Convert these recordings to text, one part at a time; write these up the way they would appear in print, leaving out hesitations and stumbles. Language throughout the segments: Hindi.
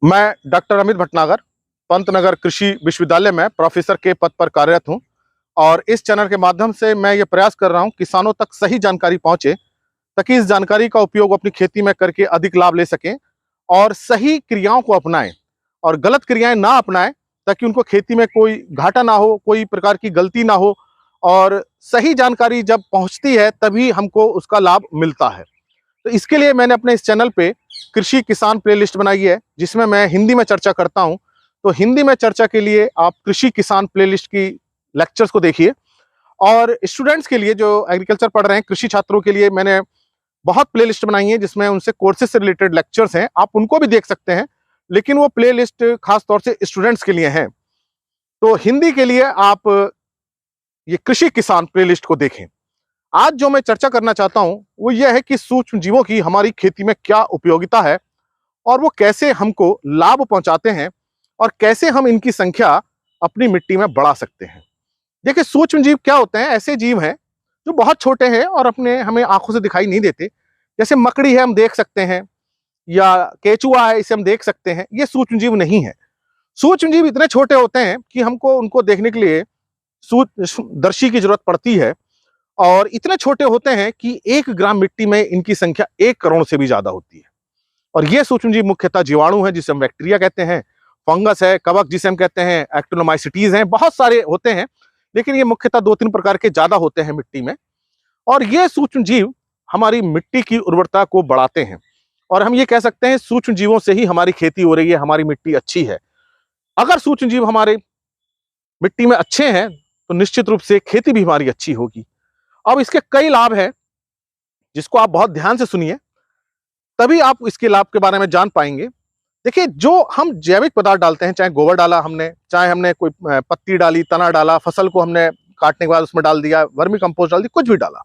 मैं डॉक्टर अमित भटनागर पंतनगर कृषि विश्वविद्यालय में प्रोफेसर के पद पर कार्यरत हूं और इस चैनल के माध्यम से मैं ये प्रयास कर रहा हूं किसानों तक सही जानकारी पहुंचे ताकि इस जानकारी का उपयोग अपनी खेती में करके अधिक लाभ ले सकें और सही क्रियाओं को अपनाएं और गलत क्रियाएं ना अपनाएं ताकि उनको खेती में कोई घाटा ना हो, कोई प्रकार की गलती ना हो। और सही जानकारी जब पहुंचती है तभी हमको उसका लाभ मिलता है। तो इसके लिए मैंने अपने इस चैनल पे कृषि किसान प्लेलिस्ट बनाई है जिसमें मैं हिंदी में चर्चा करता हूं। तो हिंदी में चर्चा के लिए आप कृषि किसान प्लेलिस्ट की लेक्चर्स को देखिए और स्टूडेंट्स के लिए जो एग्रीकल्चर पढ़ रहे हैं, कृषि छात्रों के लिए मैंने बहुत प्लेलिस्ट बनाई है जिसमें उनसे कोर्सेज से रिलेटेड लेक्चर्स हैं, आप उनको भी देख सकते हैं, लेकिन वो प्लेलिस्ट खास तौर से स्टूडेंट्स के लिए है। तो हिंदी के लिए आप ये कृषि किसान प्लेलिस्ट को देखें। आज जो मैं चर्चा करना चाहता हूं वो यह है कि सूक्ष्म जीवों की हमारी खेती में क्या उपयोगिता है और वो कैसे हमको लाभ पहुंचाते हैं और कैसे हम इनकी संख्या अपनी मिट्टी में बढ़ा सकते हैं। देखिए, सूक्ष्म जीव क्या होते हैं? ऐसे जीव हैं जो बहुत छोटे हैं और अपने हमें आंखों से दिखाई नहीं देते। जैसे मकड़ी है, हम देख सकते हैं, या केचुआ है, इसे हम देख सकते हैं। ये सूक्ष्म जीव नहीं है। सूक्ष्म जीव इतने छोटे होते हैं कि हमको उनको देखने के लिए सूक्ष्मदर्शी की जरूरत पड़ती है और इतने छोटे होते हैं कि 1 ग्राम मिट्टी में इनकी संख्या 1 करोड़ से भी ज्यादा होती है। और ये सूक्ष्मजीव मुख्यतः जीवाणु है जिसे हम बैक्टीरिया कहते हैं, फंगस है, कवक जिसे हम कहते हैं, एक्टिनोमाइसिटीज हैं, बहुत सारे होते हैं, लेकिन ये मुख्यतः 2-3 प्रकार के ज्यादा होते हैं मिट्टी में। और ये सूक्ष्म जीव हमारी मिट्टी की उर्वरता को बढ़ाते हैं और हम ये कह सकते हैं सूक्ष्म जीवों से ही हमारी खेती हो रही है, हमारी मिट्टी अच्छी है। अगर सूक्ष्म जीव हमारे मिट्टी में अच्छे हैं तो निश्चित रूप से खेती भी हमारी अच्छी होगी। अब इसके कई लाभ हैं जिसको आप बहुत ध्यान से सुनिए, तभी आप इसके लाभ के बारे में जान पाएंगे। देखिए, जो हम जैविक पदार्थ डालते हैं, चाहे गोबर डाला हमने, चाहे हमने कोई पत्ती डाली, तना डाला, फसल को हमने काटने के बाद उसमें डाल दिया, वर्मी कंपोस्ट डाल दी, कुछ भी डाला,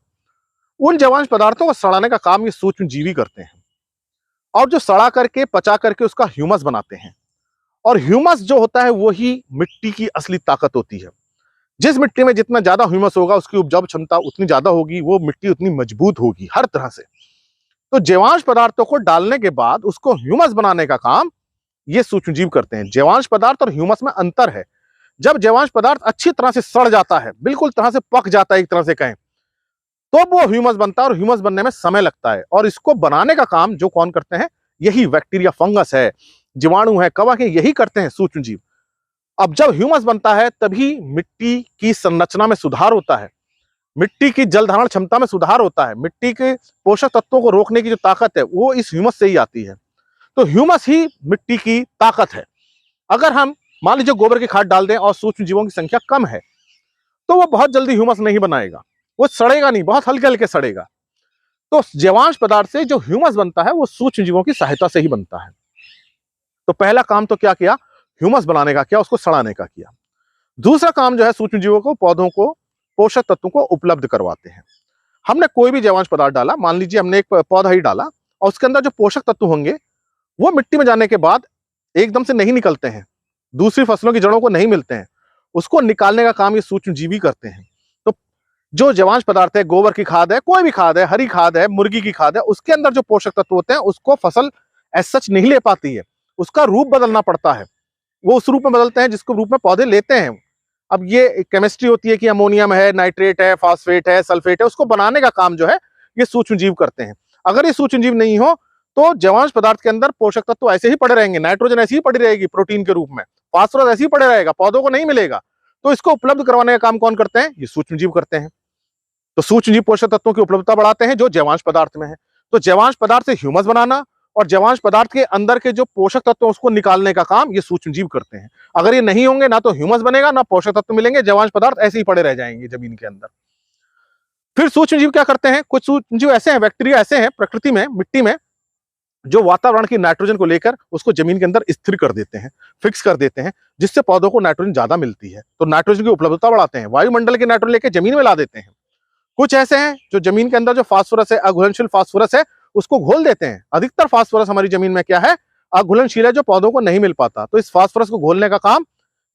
उन जैवांश पदार्थों को सड़ाने का काम ये सूक्ष्म जीवी करते हैं और जो सड़ा करके पचा करके उसका ह्यूमस बनाते हैं। और ह्यूमस जो होता है वही मिट्टी की असली ताकत होती है। जिस मिट्टी में जितना ज्यादा ह्यूमस होगा उसकी उपजाऊ क्षमता उतनी ज्यादा होगी, वो मिट्टी उतनी मजबूत होगी हर तरह से। तो जैवांश पदार्थों को डालने के बाद उसको ह्यूमस बनाने का काम ये सूक्ष्मजीव करते हैं। जैवांश पदार्थ और ह्यूमस में अंतर है। जब जैवांश पदार्थ अच्छी तरह से सड़ जाता है, बिल्कुल तरह से पक जाता है, एक तरह से कहें, तो वो ह्यूमस बनता है और ह्यूमस बनने में समय लगता है। और इसको बनाने का काम जो कौन करते हैं? यही बैक्टीरिया, फंगस है, जीवाणु है, कवक है, यही करते हैं सूक्ष्मजीव। अब जब ह्यूमस बनता है तभी मिट्टी की संरचना में सुधार होता है, मिट्टी की जल धारण क्षमता में सुधार होता है, मिट्टी के पोषक तत्वों को रोकने की जो ताकत है वो इस ह्यूमस से ही आती है। तो ह्यूमस ही मिट्टी की ताकत है। अगर हम मान लीजिए गोबर की खाद डाल दें और सूक्ष्म जीवों की संख्या कम है तो वो बहुत जल्दी ह्यूमस नहीं बनाएगा, वो सड़ेगा नहीं, बहुत हल्के हल्के सड़ेगा। तो जैवांश पदार्थ से जो ह्यूमस बनता है वो सूक्ष्म जीवों की सहायता से ही बनता है। तो पहला काम तो क्या किया? ह्यूमस बनाने का किया, उसको सड़ाने का किया। दूसरा काम जो है, सूक्ष्म जीवों को, पौधों को पोषक तत्वों को उपलब्ध करवाते हैं। हमने कोई भी जैवांश पदार्थ डाला, मान लीजिए हमने एक पौधा ही डाला और उसके अंदर जो पोषक तत्व होंगे वो मिट्टी में जाने के बाद एकदम से नहीं निकलते हैं, दूसरी फसलों की जड़ों को नहीं मिलते हैं, उसको निकालने का काम ये सूक्ष्म जीवी करते हैं। तो जो जैवांश पदार्थ है, गोबर की खाद है, कोई भी खाद है, हरी खाद है, मुर्गी की खाद है, उसके अंदर जो पोषक तत्व होते हैं उसको फसल एज सच नहीं ले पाती है, उसका रूप बदलना पड़ता है। वो उस रूप में बदलते हैं जिसको रूप में पौधे लेते हैं। अब ये केमिस्ट्री होती है कि अमोनियम है, नाइट्रेट है, फास्फेट है, सल्फेट है, उसको बनाने का काम जो है ये सूक्ष्म जीव करते हैं। अगर ये सूक्ष्म जीव नहीं हो तो जैवांश पदार्थ के अंदर पोषक तत्व ऐसे ही पड़े रहेंगे, नाइट्रोजन ऐसी ही पड़ी रहेगी प्रोटीन के रूप में, फास्फोरस ऐसे ही पड़े रहेगा, पौधों को नहीं मिलेगा। तो इसको उपलब्ध करवाने का काम कौन करते हैं? ये सूक्ष्म जीव करते हैं। तो सूक्ष्म जीव पोषक तत्वों की उपलब्धता बढ़ाते हैं जो जैवांश पदार्थ में है। तो जैवांश पदार्थ से ह्यूमस बनाना और जैवांश पदार्थ के अंदर के जो पोषक तत्व उसको निकालने का काम ये सूक्ष्म जीव करते हैं। अगर ये नहीं होंगे ना तो ह्यूमस बनेगा, ना पोषक तत्व मिलेंगे, जैवांश पदार्थ ऐसे ही पड़े रह जाएंगे जमीन के अंदर। फिर सूक्ष्म जीव क्या करते हैं? कुछ सूक्ष्म जीव ऐसे हैं, बैक्टीरिया ऐसे हैं प्रकृति में, मिट्टी में, जो वातावरण की नाइट्रोजन को लेकर उसको जमीन के अंदर स्थिर कर देते हैं, फिक्स कर देते हैं, जिससे पौधों को नाइट्रोजन ज्यादा मिलती है। तो नाइट्रोजन की उपलब्धता बढ़ाते हैं, वायुमंडल के नाइट्रोजन लेकर जमीन में ला देते हैं। कुछ ऐसे हैं जो जमीन के अंदर जो फास्फोरस है, अघुलनशील फास्फोरस है, उसको घोल देते हैं। अधिकतर फास्फोरस हमारी जमीन में क्या है? अघुलनशील है, जो पौधों को नहीं मिल पाता। तो इस फास्फोरस को घोलने का काम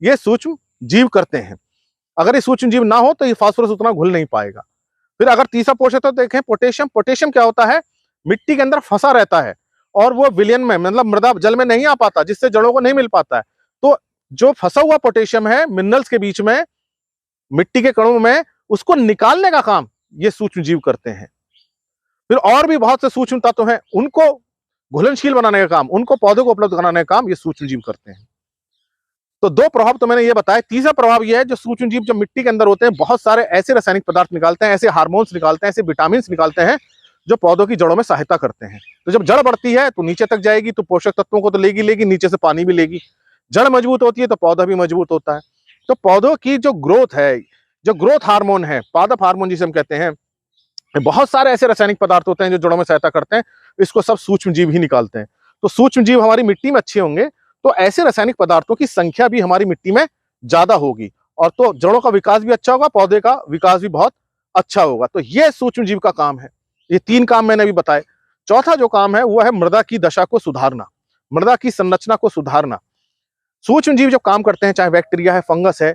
ये सूक्ष्म जीव करते हैं। अगर ये सूक्ष्म जीव ना हो तो ये फास्फोरस उतना घुल नहीं पाएगा। फिर अगर तीसरा पोषक तत्व देखें, पोटेशियम। पोटेशियम क्या होता है? मिट्टी के अंदर फंसा रहता है और वो विलयन में मतलब मृदा जल में नहीं आ पाता, जिससे जड़ों को नहीं मिल पाता है। तो जो फंसा हुआ पोटेशियम है मिनरल्स के बीच में, मिट्टी के कणों में, उसको निकालने का काम ये सूक्ष्म जीव करते हैं। फिर और भी बहुत से सूक्ष्म तत्व हैं, उनको घुलनशील बनाने का काम, उनको पौधों को उपलब्ध कराने का काम ये सूक्ष्म जीव करते हैं। तो दो प्रभाव तो मैंने ये बताया। तीसरा प्रभाव ये है, जो सूक्ष्म जीव जो मिट्टी के अंदर होते हैं, बहुत सारे ऐसे रासायनिक पदार्थ निकालते हैं, ऐसे हार्मोन्स निकालते हैं, ऐसे विटामिन निकालते हैं जो पौधों की जड़ों में सहायता करते हैं। तो जब जड़ बढ़ती है तो नीचे तक जाएगी, तो पोषक तत्वों को तो लेगी, नीचे से पानी भी लेगी। जड़ मजबूत होती है तो पौधा भी मजबूत होता है। तो पौधों की जो ग्रोथ है, जो ग्रोथ हार्मोन है, पादप हार्मोन जिसे हम कहते हैं, बहुत सारे ऐसे रासायनिक पदार्थ होते हैं जो जड़ों में सहायता करते हैं, इसको सब सूक्ष्म जीव ही निकालते हैं। तो सूक्ष्म जीव हमारी मिट्टी में अच्छे होंगे तो ऐसे रासायनिक पदार्थों की संख्या भी हमारी मिट्टी में ज्यादा होगी, और तो जड़ों का विकास भी अच्छा होगा, पौधे का विकास भी बहुत अच्छा होगा। तो यह सूक्ष्म जीव का काम है। ये तीन काम मैंने अभी बताए। चौथा जो काम है वो है मृदा की दशा को सुधारना, मृदा की संरचना को सुधारना। सूक्ष्म जीव जब काम करते हैं, चाहे बैक्टीरिया है, फंगस है,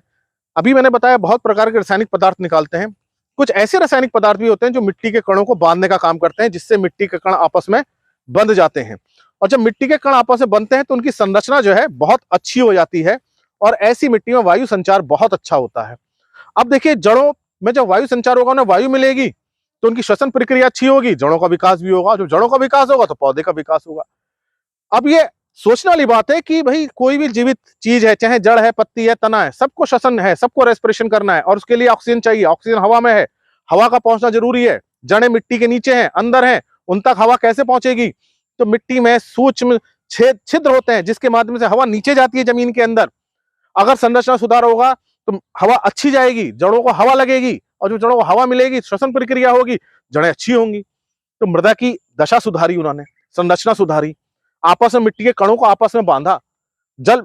अभी मैंने बताया बहुत प्रकार के रासायनिक पदार्थ निकालते हैं। कुछ ऐसे रासायनिक पदार्थ भी होते हैं जो मिट्टी के कणों को बांधने का काम करते हैं, जिससे मिट्टी के कण आपस में बंध जाते हैं। और जब मिट्टी के कण आपस में बनते हैं तो उनकी संरचना जो है बहुत अच्छी हो जाती है, और ऐसी मिट्टी में वायु संचार बहुत अच्छा होता है। अब देखिए, जड़ों में जब वायु संचार होगा, उन्हें वायु मिलेगी तो उनकी श्वसन प्रक्रिया अच्छी होगी, जड़ों का विकास भी होगा। जब जड़ों का विकास होगा तो पौधे का विकास होगा। अब ये सोचने वाली बात है कि भाई कोई भी जीवित चीज है, चाहे जड़ है, पत्ती है, तना है, सबको श्वसन है, सबको रेस्पिरेशन करना है, और उसके लिए ऑक्सीजन चाहिए। ऑक्सीजन हवा में है, हवा का पहुंचना जरूरी है। जड़ें मिट्टी के नीचे हैं, अंदर हैं, उन तक हवा कैसे पहुंचेगी? तो मिट्टी में सूक्ष्म छिद्र होते हैं जिसके माध्यम से हवा नीचे जाती है जमीन के अंदर। अगर संरचना सुधार होगा तो हवा अच्छी जाएगी, जड़ों को हवा लगेगी, और जो जड़ों को हवा मिलेगी, श्वसन प्रक्रिया होगी, जड़ें अच्छी होंगी। तो मृदा की दशा सुधारी उन्होंने, संरचना सुधारी, आपस में मिट्टी के कणों को आपस में बांधा, जल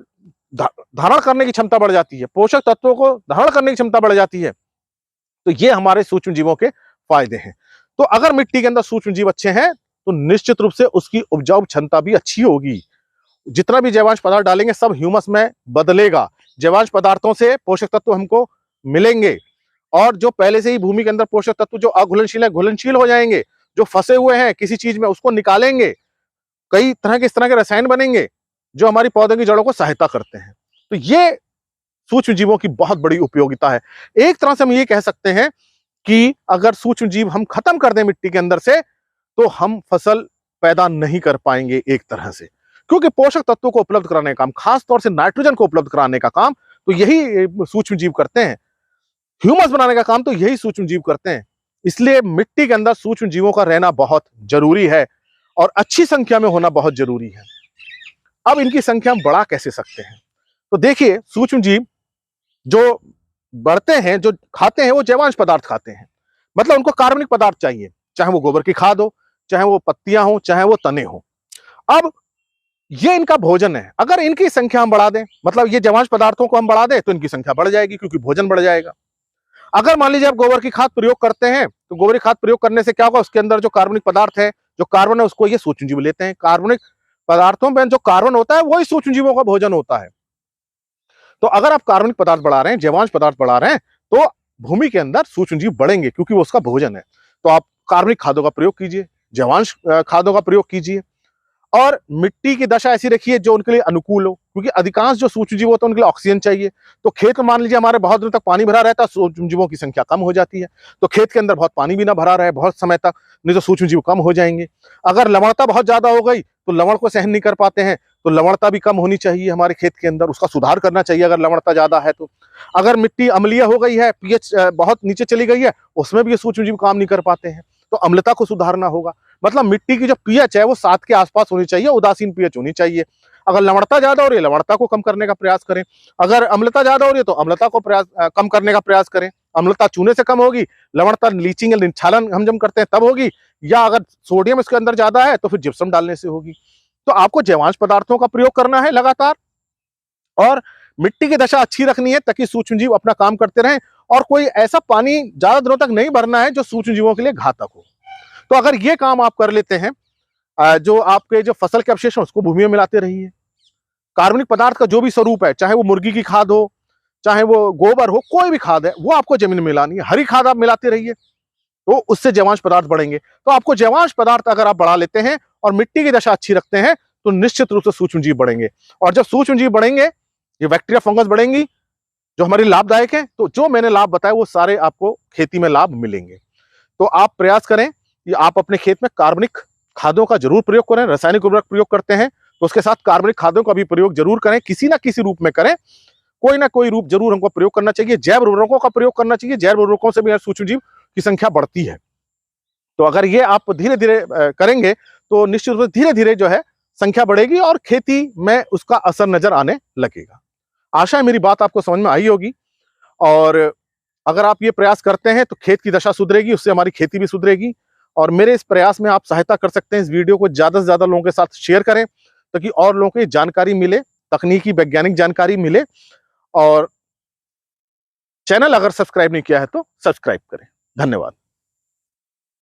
धारण करने की क्षमता बढ़ जाती है, पोषक तत्वों को धारण करने की क्षमता बढ़ जाती है। तो ये हमारे सूक्ष्म जीवों के फायदे हैं। तो अगर मिट्टी के अंदर सूक्ष्म जीव अच्छे हैं तो निश्चित रूप से उसकी उपजाऊ क्षमता भी अच्छी होगी। जितना भी जैवांश पदार्थ डालेंगे सब ह्यूमस में बदलेगा, जैवांश पदार्थों से पोषक तत्व हमको मिलेंगे, और जो पहले से ही भूमि के अंदर पोषक तत्व जो अघुलनशील है, घुलनशील हो जाएंगे। जो फंसे हुए हैं किसी चीज में, उसको निकालेंगे। कई तरह के इस तरह के रसायन बनेंगे जो हमारी पौधों की जड़ों को सहायता करते हैं। तो ये सूक्ष्म जीवों की बहुत बड़ी उपयोगिता है। एक तरह से हम ये कह सकते हैं कि अगर सूक्ष्म जीव हम खत्म कर दें मिट्टी के अंदर से, तो हम फसल पैदा नहीं कर पाएंगे एक तरह से, क्योंकि पोषक तत्वों को उपलब्ध कराने का काम, खास तौर से नाइट्रोजन को उपलब्ध कराने का काम तो यही सूक्ष्म जीव करते हैं। ह्यूमस बनाने का काम तो यही सूक्ष्म जीव करते हैं। इसलिए मिट्टी के अंदर सूक्ष्म जीवों का रहना बहुत जरूरी है, और अच्छी संख्या में होना बहुत जरूरी है। अब इनकी संख्या हम बढ़ा कैसे सकते हैं? तो देखिए, सूक्ष्म जीव जो बढ़ते हैं, जो खाते हैं, वो जैवांश पदार्थ खाते हैं। मतलब उनको कार्बनिक पदार्थ चाहिए, चाहे वो गोबर की खाद हो, चाहे वो पत्तियां हो, चाहे वो तने हो। अब ये इनका भोजन है। अगर इनकी संख्या हम बढ़ा दें, मतलब ये जैवांश पदार्थों को हम बढ़ा दें, तो इनकी संख्या बढ़ जाएगी, क्योंकि भोजन बढ़ जाएगा। अगर मान लीजिए आप गोबर की खाद प्रयोग करते हैं, तो गोबर की खाद प्रयोग करने से क्या होगा? उसके अंदर जो कार्बनिक पदार्थ है, जो कार्बन है, उसको ये सूक्ष्म जीव लेते हैं। कार्बनिक पदार्थों में जो कार्बन होता है वही सूक्ष्म जीवों का भोजन होता है। तो अगर आप कार्बनिक पदार्थ बढ़ा रहे हैं, जैवांश पदार्थ बढ़ा रहे हैं, तो भूमि के अंदर सूक्ष्म जीव बढ़ेंगे, क्योंकि वो उसका भोजन है। तो आप कार्बनिक खादों का प्रयोग कीजिए, जैवांश खादों का प्रयोग कीजिए, और मिट्टी की दशा ऐसी रखिए जो उनके लिए अनुकूल हो, क्योंकि अधिकांश जो सूक्ष्म जीव होते हैं उनके लिए ऑक्सीजन चाहिए। तो खेत में मान लीजिए हमारे बहुत दिनों तक पानी भरा रहता है, सूक्ष्म जीवों की संख्या कम हो जाती है। तो खेत के अंदर बहुत पानी भी ना भरा रहे बहुत समय तक, नहीं तो सूक्ष्म जीव कम हो जाएंगे। अगर लवणता बहुत ज्यादा हो गई तो लवण को सहन नहीं कर पाते हैं, तो लवणता भी कम होनी चाहिए हमारे खेत के अंदर, उसका सुधार करना चाहिए अगर लवणता ज्यादा है तो। अगर मिट्टी अम्लीय हो गई है, पीएच बहुत नीचे चली गई है, उसमें भी ये सूक्ष्म जीव काम नहीं कर पाते हैं, तो अम्लता को सुधारना होगा। मतलब मिट्टी की जो पीएच है वो 7 के आसपास होनी चाहिए, उदासीन पीएच होनी चाहिए। अगर लवणता ज्यादा हो रही है, लवणता को कम करने का प्रयास करें। अगर अम्लता ज्यादा हो रही है तो अम्लता को कम करने का प्रयास करें। अम्लता चूने से कम होगी, लवणता लीचिंग या निक्षालन हम जब करते हैं तब होगी, या अगर सोडियम इसके अंदर ज्यादा है तो फिर जिप्सम डालने से होगी। तो आपको जैवांश पदार्थों का प्रयोग करना है लगातार, और मिट्टी की दशा अच्छी रखनी है ताकि सूक्ष्म जीव अपना काम करते रहें, और कोई ऐसा पानी ज्यादा दिनों तक नहीं भरना है जो सूक्ष्म जीवों के लिए घातक हो। तो अगर ये काम आप कर लेते हैं, जो आपके जो फसल के अवशेष हैं उसको भूमि में मिलाते रहिए। कार्बनिक पदार्थ का जो भी स्वरूप है, चाहे वो मुर्गी की खाद हो, चाहे वो गोबर हो, कोई भी खाद है वो आपको जमीन में मिलानी है। हरी खाद आप मिलाते रहिए, तो उससे जैवांश पदार्थ बढ़ेंगे। तो आपको जैवांश पदार्थ अगर आप बढ़ा लेते हैं और मिट्टी की दशा अच्छी रखते हैं तो निश्चित रूप से सूक्ष्म जीव बढ़ेंगे। और जब सूक्ष्म जीव बढ़ेंगे, ये बैक्टीरिया फंगस बढ़ेंगी जो हमारी लाभदायक है, तो जो मैंने लाभ बताए वो सारे आपको खेती में लाभ मिलेंगे। तो आप प्रयास करें कि आप अपने खेत में कार्बनिक खादों का जरूर प्रयोग करें। रासायनिक उर्वरक प्रयोग करते हैं तो उसके साथ कार्बनिक खादों का भी प्रयोग जरूर करें, किसी ना किसी रूप में करें, कोई ना कोई रूप जरूर हमको प्रयोग करना चाहिए। जैव उर्वरकों का प्रयोग करना चाहिए, जैव उर्वरकों से भी सूक्ष्म जीव की संख्या बढ़ती है। तो अगर ये आप धीरे धीरे करेंगे तो निश्चित रूप से धीरे धीरे जो है संख्या बढ़ेगी और खेती में उसका असर नजर आने लगेगा। आशा है मेरी बात आपको समझ में आई होगी, और अगर आप ये प्रयास करते हैं तो खेत की दशा सुधरेगी, उससे हमारी खेती भी सुधरेगी। और मेरे इस प्रयास में आप सहायता कर सकते हैं, इस वीडियो को ज्यादा से ज्यादा लोगों के साथ शेयर करें ताकि और लोगों को जानकारी मिले, तकनीकी वैज्ञानिक जानकारी मिले। और चैनल अगर सब्सक्राइब नहीं किया है तो सब्सक्राइब करें। धन्यवाद।